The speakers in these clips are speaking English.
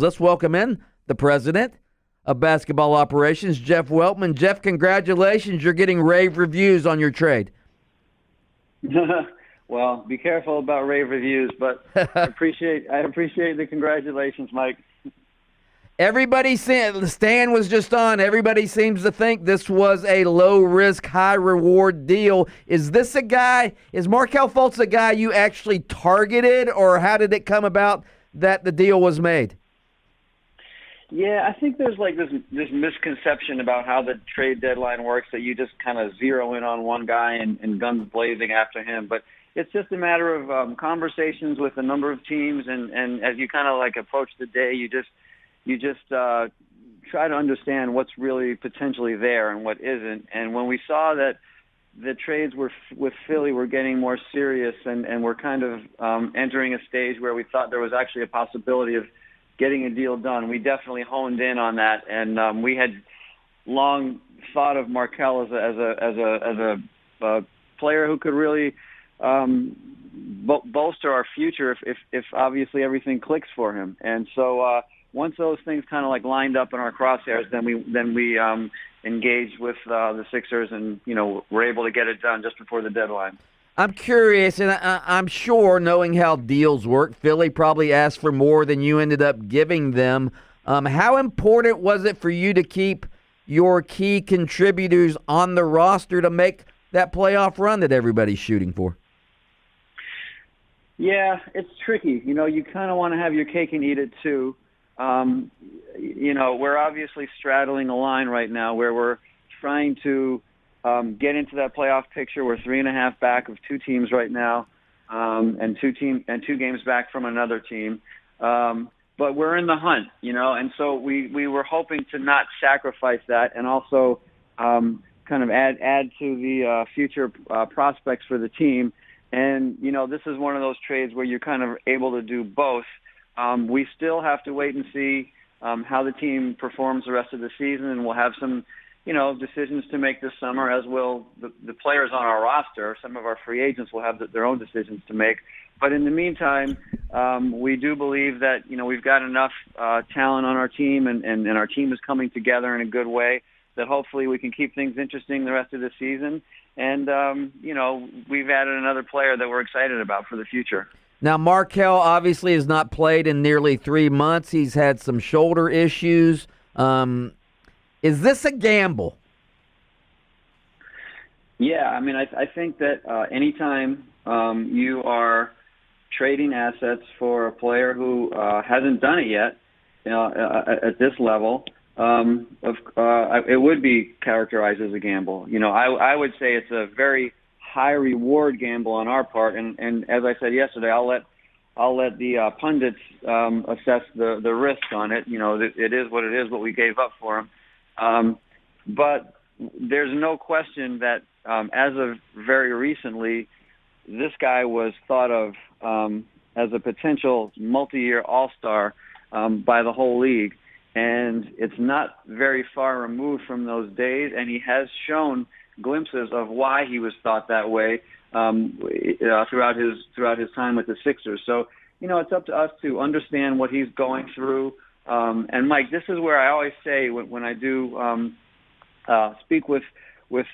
Let's welcome in the president of basketball operations, Jeff Weltman. Jeff, congratulations. You're getting rave reviews on your trade. Well, be careful about rave reviews, but I appreciate the congratulations, Mike. Stan was just on. Everybody seems to think this was a low-risk, high-reward deal. Is Markelle Fultz a guy you actually targeted, or how did it come about that the deal was made? Yeah, I think there's like this misconception about how the trade deadline works, that you just kind of zero in on one guy and guns blazing after him. But it's just a matter of conversations with a number of teams, and as you kind of like approach the day, you just try to understand what's really potentially there and what isn't. And when we saw that the trades with Philly were getting more serious and we're kind of entering a stage where we thought there was actually a possibility of getting a deal done, we definitely honed in on that. And we had long thought of Markelle as a player who could really bolster our future if obviously everything clicks for him. And so once those things kind of like lined up in our crosshairs, then we engaged with the Sixers, and we're able to get it done just before the deadline. I'm curious, and I'm sure, knowing how deals work, Philly probably asked for more than you ended up giving them. How important was it for you to keep your key contributors on the roster to make that playoff run that everybody's shooting for? Yeah, it's tricky. You kind of want to have your cake and eat it too. We're obviously straddling a line right now where we're trying to get into that playoff picture. We're 3.5 back of two teams right now, and two games back from another team. But we're in the hunt, and so we were hoping to not sacrifice that, and also kind of add to the future prospects for the team. And this is one of those trades where you're kind of able to do both. We still have to wait and see how the team performs the rest of the season, and we'll have some, decisions to make this summer, as will the players on our roster. Some of our free agents will have their own decisions to make. But in the meantime, we do believe that, we've got enough talent on our team, and our team is coming together in a good way, that hopefully we can keep things interesting the rest of the season. And, we've added another player that we're excited about for the future. Now, Markelle obviously has not played in nearly 3 months. He's had some shoulder issues. Is this a gamble? Yeah, I mean, I think that anytime you are trading assets for a player who hasn't done it yet, at this level, it would be characterized as a gamble. I would say it's a very high reward gamble on our part, and as I said yesterday, I'll let the pundits assess the risk on it. It is what it is, what we gave up for him. But there's no question that as of very recently, this guy was thought of as a potential multi-year all-star by the whole league, and it's not very far removed from those days, and he has shown glimpses of why he was thought that way throughout his time with the Sixers. So, it's up to us to understand what he's going through. And Mike, this is where I always say when I do speak with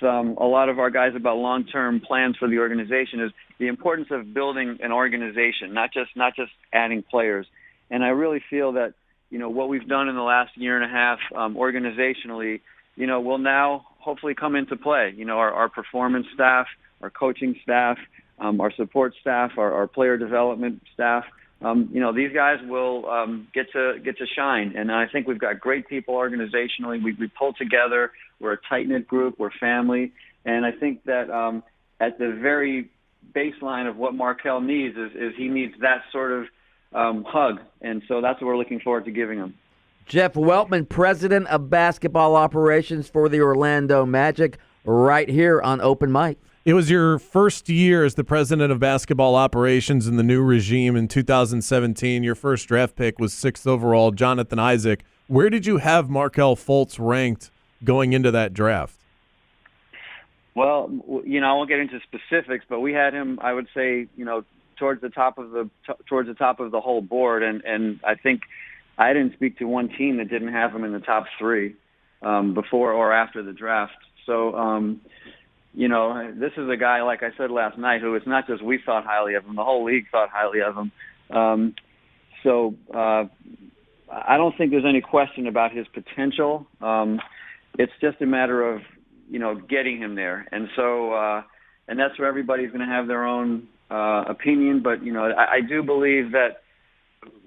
a lot of our guys about long-term plans for the organization, is the importance of building an organization, not just adding players. And I really feel that what we've done in the last year and a half organizationally, will now hopefully come into play. Our performance staff, our coaching staff, our support staff, our player development staff. These guys will get to shine, and I think we've got great people organizationally. We pull together. We're a tight-knit group. We're family, and I think that at the very baseline of what Markelle needs is he needs that sort of hug, and so that's what we're looking forward to giving him. Jeff Weltman, president of basketball operations for the Orlando Magic, right here on Open Mic. It was your first year as the president of basketball operations in the new regime in 2017. Your first draft pick was 6th overall, Jonathan Isaac. Where did you have Markelle Fultz ranked going into that draft? Well, I won't get into specifics, but we had him, I would say, towards the top of the whole board, and I think I didn't speak to one team that didn't have him in the top 3 before or after the draft. So, this is a guy, like I said last night, who it's not just we thought highly of him, the whole league thought highly of him. I don't think there's any question about his potential. It's just a matter of, getting him there. And so, and that's where everybody's going to have their own opinion. But, I do believe that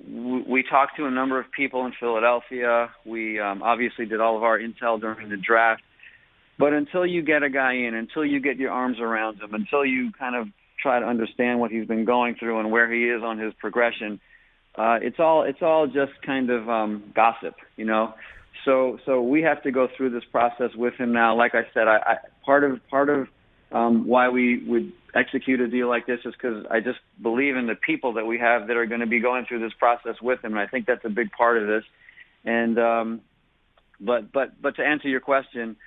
we talked to a number of people in Philadelphia. We obviously did all of our intel during the draft. But until you get a guy in, until you get your arms around him, until you kind of try to understand what he's been going through and where he is on his progression, it's all just kind of gossip, So we have to go through this process with him now. Like I said, part of why we would execute a deal like this is because I just believe in the people that we have that are going to be going through this process with him, and I think that's a big part of this. And but to answer your question,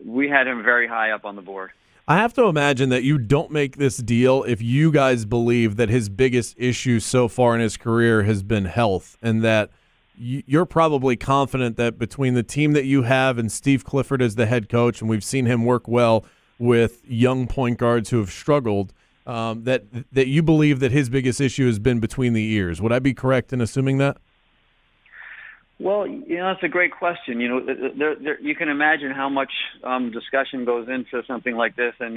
we had him very high up on the board. I have to imagine that you don't make this deal if you guys believe that his biggest issue so far in his career has been health, and that you're probably confident that between the team that you have and Steve Clifford as the head coach, and we've seen him work well with young point guards who have struggled, that you believe that his biggest issue has been between the ears. Would I be correct in assuming that? Well, that's a great question. There, you can imagine how much discussion goes into something like this, and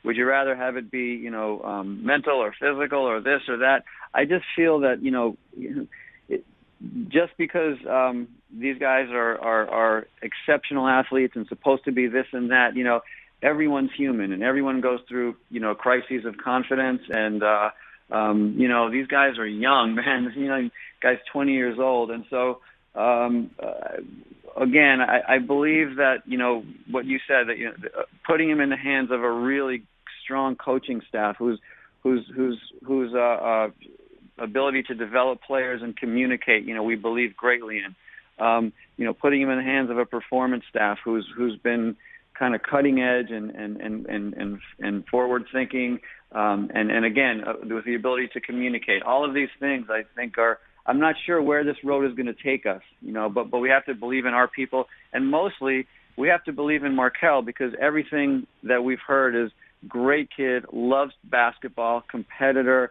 would you rather have it be mental or physical or this or that? I just feel that just because these guys are exceptional athletes and supposed to be this and that, everyone's human and everyone goes through crises of confidence, and these guys are young, man. Guys 20 years old, and so. Again, I believe that what you said, that putting him in the hands of a really strong coaching staff whose ability to develop players and communicate, we believe greatly in. Putting him in the hands of a performance staff who's been kind of cutting edge and forward thinking, and again with the ability to communicate. All of these things I think are. I'm not sure where this road is going to take us, but we have to believe in our people, and mostly we have to believe in Markelle, because everything that we've heard is great kid, loves basketball, competitor,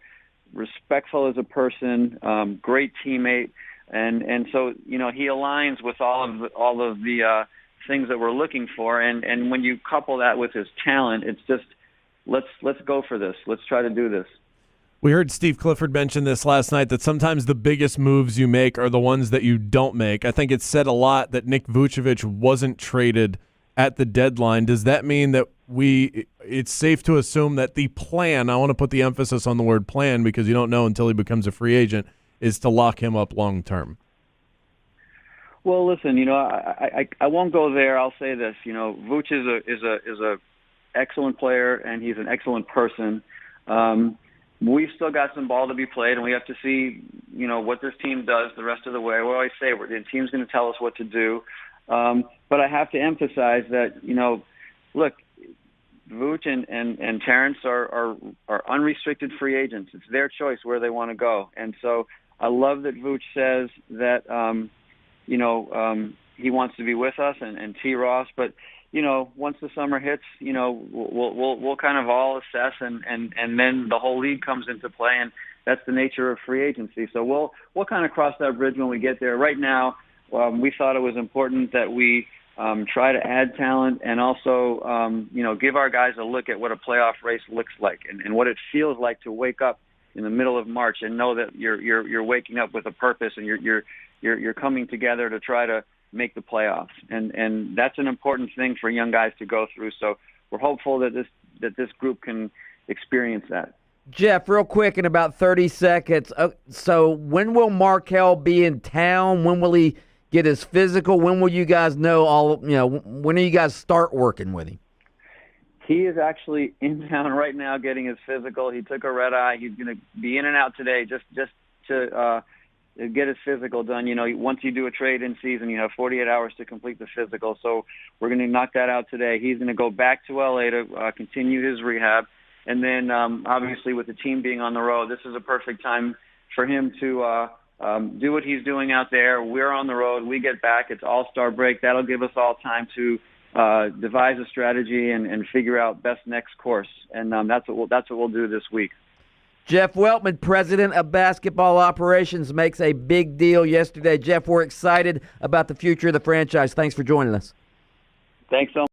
respectful as a person, great teammate, and so he aligns with all of the things that we're looking for, and when you couple that with his talent, it's just let's go for this. Let's try to do this. We heard Steve Clifford mention this last night, that sometimes the biggest moves you make are the ones that you don't make. I think it said a lot that Nick Vucevic wasn't traded at the deadline. Does that mean that it's safe to assume that the plan, I want to put the emphasis on the word plan because you don't know until he becomes a free agent, is to lock him up long term? Well, listen, I won't go there. I'll say this, Vuce is a excellent player, and he's an excellent person. We've still got some ball to be played, and we have to see, what this team does the rest of the way. We always say the team's going to tell us what to do. But I have to emphasize that, look, Vooch and Terrence are unrestricted free agents. It's their choice where they want to go. And so I love that Vooch says that, he wants to be with us and T. Ross, but once the summer hits, we'll kind of all assess, and then the whole league comes into play, and that's the nature of free agency. So we'll kind of cross that bridge when we get there. Right now, we thought it was important that we try to add talent and also, give our guys a look at what a playoff race looks like and what it feels like to wake up in the middle of March and know that you're waking up with a purpose, and you're coming together to try to make the playoffs, and that's an important thing for young guys to go through. So we're hopeful that this group can experience that. Jeff, real quick, in about 30 seconds. So when will Markelle be in town? When will he get his physical? When will you guys know when do you guys start working with him? He is actually in town right now getting his physical. He took a red eye. He's going to be in and out today just to get his physical done. Once you do a trade in season, you have 48 hours to complete the physical. So we're going to knock that out today. He's going to go back to LA to continue his rehab. And then obviously with the team being on the road, this is a perfect time for him to do what he's doing out there. We're on the road. We get back. It's All-Star break. That'll give us all time to devise a strategy and figure out best next course. And that's what we'll do this week. Jeff Weltman, president of basketball operations, makes a big deal yesterday. Jeff, we're excited about the future of the franchise. Thanks for joining us. Thanks so much.